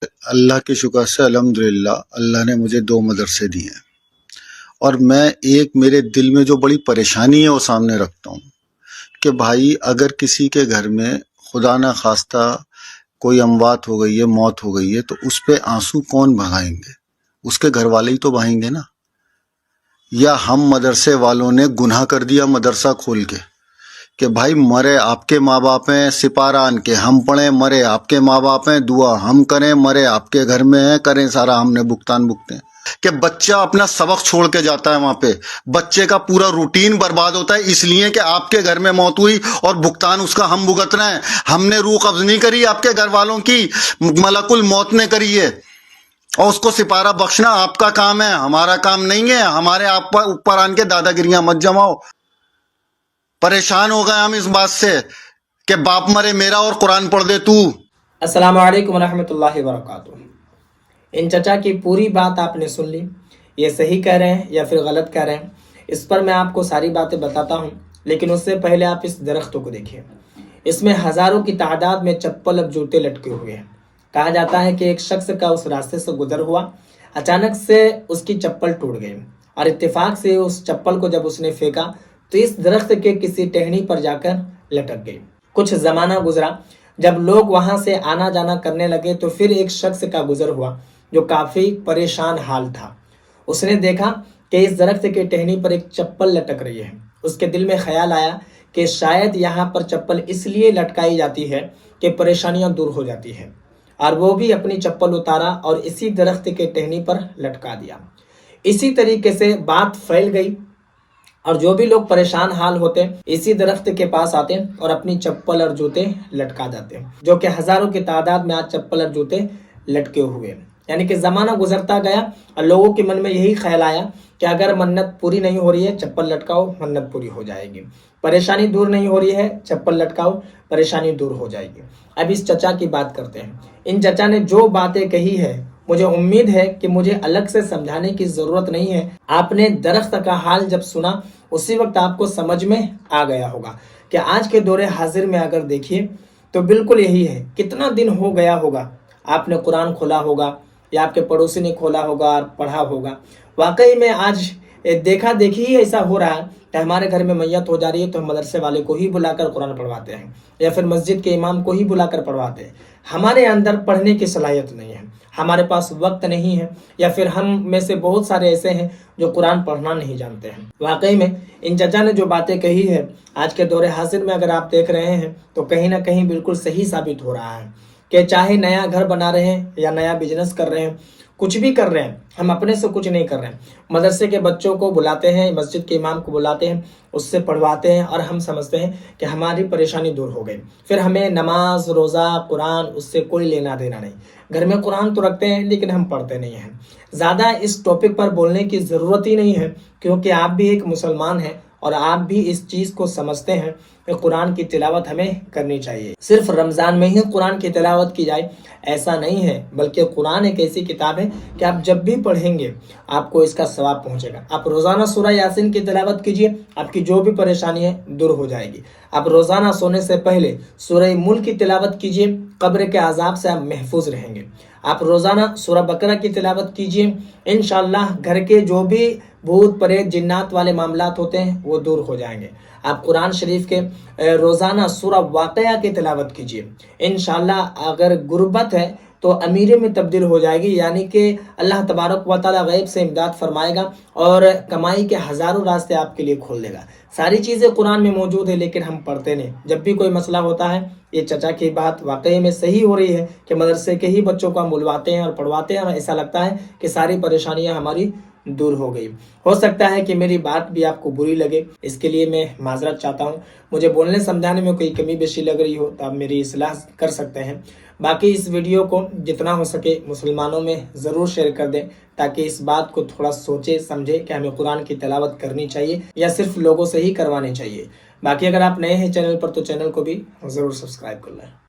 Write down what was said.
اللہ کے شکر سے الحمدللہ اللہ نے مجھے 2 مدرسے دیے ہیں، اور میں ایک میرے دل میں جو بڑی پریشانی ہے وہ سامنے رکھتا ہوں کہ بھائی اگر کسی کے گھر میں خدا نہ خواستہ کوئی اموات ہو گئی ہے، موت ہو گئی ہے، تو اس پہ آنسو کون بہائیں گے؟ اس کے گھر والے ہی تو بہائیں گے نا۔ یا ہم مدرسے والوں نے گناہ کر دیا مدرسہ کھول کے کہ بھائی مرے آپ کے ماں باپ ہیں سپارہ آن کے، ہم پڑھیں مرے آپ کے ماں باپ ہیں دعا ہم کریں، مرے آپ کے گھر میں ہیں کریں، سارا ہم نے بھگتان بھگتے کہ بچہ اپنا سبق چھوڑ کے جاتا ہے وہاں پہ، بچے کا پورا روٹین برباد ہوتا ہے اس لیے کہ آپ کے گھر میں موت ہوئی اور بھگتان اس کا ہم بھگت رہے ہیں۔ ہم نے روح قبض نہیں کری آپ کے گھر والوں کی، ملک الموت نے کری ہے، اور اس کو سپارہ بخشنا آپ کا کام ہے، ہمارا کام نہیں ہے۔ ہمارے آپ پر اوپر آن کے دادا گریاں مت جماؤ۔ پریشان ہو گئے ہم اس بات سے کہ باپ مرے میرا اور قرآن پڑھ دے تو۔ السلام علیکم ورحمۃ اللہ وبرکاتہ۔ ان چچا کی پوری بات آپ نے سن لی، یہ صحیح کہہ رہے ہیں یا پھر غلط کہہ رہے ہیں، اس پر میں آپ کو ساری باتیں بتاتا ہوں، لیکن اس سے پہلے آپ اس درخت کو دیکھیں۔ اس میں ہزاروں کی تعداد میں چپل اور جوتے لٹکے ہوئے ہیں۔ کہا جاتا ہے کہ ایک شخص کا اس راستے سے گزر ہوا، اچانک سے اس کی چپل ٹوٹ گئی، اور اتفاق سے اس چپل کو جب اس نے پھینکا تو اس درخت کے کسی ٹہنی پر جا کر لٹک گئی۔ کچھ زمانہ گزرا، جب لوگ وہاں سے آنا جانا کرنے لگے تو پھر ایک شخص کا گزر ہوا جو کافی پریشان حال تھا۔ اس نے دیکھا کہ اس درخت کے ٹہنی پر ایک چپل لٹک رہی ہے۔ اس کے دل میں خیال آیا کہ شاید یہاں پر چپل اس لیے لٹکائی جاتی ہے کہ پریشانیاں دور ہو جاتی ہیں، اور وہ بھی اپنی چپل اتارا اور اسی درخت کے ٹہنی پر لٹکا دیا۔ اسی طریقے سے بات پھیل گئی، اور جو بھی لوگ پریشان حال ہوتے اسی درخت کے پاس آتے اور اپنی چپل اور جوتے لٹکا جاتے، جو کہ ہزاروں کی تعداد میں آج چپل اور جوتے لٹکے ہوئے۔ یعنی کہ زمانہ گزرتا گیا اور لوگوں کے من میں یہی خیال آیا کہ اگر منت پوری نہیں ہو رہی ہے چپل لٹکاؤ، منت پوری ہو جائے گی۔ پریشانی دور نہیں ہو رہی ہے چپل لٹکاؤ، پریشانی دور ہو جائے گی۔ اب اس چچا کی بات کرتے ہیں۔ ان چچا نے جو باتیں کہی ہے، مجھے امید ہے کہ مجھے الگ سے سمجھانے کی ضرورت نہیں ہے۔ آپ نے درخت کا حال جب سنا اسی وقت آپ کو سمجھ میں آ گیا ہوگا کہ آج کے دور حاضر میں اگر دیکھیے تو بالکل یہی ہے۔ کتنا دن ہو گیا ہوگا آپ نے قرآن کھولا ہوگا یا آپ کے پڑوسی نے کھولا ہوگا اور پڑھا ہوگا۔ واقعی میں آج دیکھا دیکھی ہی ایسا ہو رہا ہے کہ ہمارے گھر میں میت ہو جا رہی ہے تو ہم مدرسے والے کو ہی بلا کر قرآن پڑھواتے ہیں، یا پھر مسجد کے امام کو ہی بلا کر پڑھواتے ہیں۔ ہمارے اندر پڑھنے کی صلاحیت نہیں ہے، ہمارے پاس وقت نہیں ہے، یا پھر ہم میں سے بہت سارے ایسے ہیں جو قرآن پڑھنا نہیں جانتے ہیں۔ واقعی میں ان چچا نے جو باتیں کہی ہے آج کے دور حاضر میں اگر آپ دیکھ رہے ہیں تو کہیں نہ کہیں بالکل صحیح ثابت ہو رہا ہے کہ چاہے نیا گھر بنا رہے ہیں یا نیا بزنس کر رہے ہیں، کچھ بھی کر رہے ہیں، ہم اپنے سے کچھ نہیں کر رہے ہیں۔ مدرسے کے بچوں کو بلاتے ہیں، مسجد کے امام کو بلاتے ہیں، اس سے پڑھواتے ہیں، اور ہم سمجھتے ہیں کہ ہماری پریشانی دور ہو گئی۔ پھر ہمیں نماز روزہ قرآن اس سے کوئی لینا دینا نہیں۔ گھر میں قرآن تو رکھتے ہیں لیکن ہم پڑھتے نہیں ہیں۔ زیادہ اس ٹاپک پر بولنے کی ضرورت ہی نہیں ہے، کیونکہ آپ بھی ایک مسلمان ہیں اور آپ بھی اس چیز کو سمجھتے ہیں کہ قرآن کی تلاوت ہمیں کرنی چاہیے۔ صرف رمضان میں ہی قرآن کی تلاوت کی جائے ایسا نہیں ہے، بلکہ قرآن ایک ایسی کتاب ہے کہ آپ جب بھی پڑھیں گے آپ کو اس کا ثواب پہنچے گا۔ آپ روزانہ سورہ یاسین کی تلاوت کیجئے، آپ کی جو بھی پریشانی ہے دور ہو جائے گی۔ آپ روزانہ سونے سے پہلے سورہ ملک کی تلاوت کیجئے، قبر کے عذاب سے آپ محفوظ رہیں گے۔ آپ روزانہ سورہ بقرہ کی تلاوت کیجئے، انشاءاللہ گھر کے جو بھی بھوت پریت جنات والے معاملات ہوتے ہیں وہ دور ہو جائیں گے۔ آپ قرآن شریف کے روزانہ سورہ واقعہ کی تلاوت کیجئے، انشاءاللہ اگر غربت ہے تو امیرے میں تبدیل ہو جائے گی، یعنی کہ اللہ تبارک و تعالیٰ غیب سے امداد فرمائے گا اور کمائی کے ہزاروں راستے آپ کے لیے کھول دے گا۔ ساری چیزیں قرآن میں موجود ہے لیکن ہم پڑھتے نہیں۔ جب بھی کوئی مسئلہ ہوتا ہے، یہ چچا کی بات واقعی میں صحیح ہو رہی ہے کہ مدرسے کے ہی بچوں کو ہم بلواتے ہیں اور پڑھواتے ہیں، اور ایسا لگتا ہے کہ ساری پریشانیاں ہماری دور ہو گئی۔ ہو سکتا ہے کہ میری بات بھی آپ کو بری لگے، اس کے لیے میں معذرت چاہتا ہوں۔ مجھے بولنے سمجھانے میں کوئی کمی بیشی لگ رہی ہو تو آپ میری اصلاح کر سکتے ہیں۔ باقی اس ویڈیو کو جتنا ہو سکے مسلمانوں میں ضرور شیئر کر دیں، تاکہ اس بات کو تھوڑا سوچے سمجھے کہ ہمیں قرآن کی تلاوت کرنی چاہیے یا صرف لوگوں سے ہی کروانی چاہیے۔ باقی اگر آپ نئے ہیں چینل پر تو چینل کو بھی ضرور سبسکرائب کر لیں۔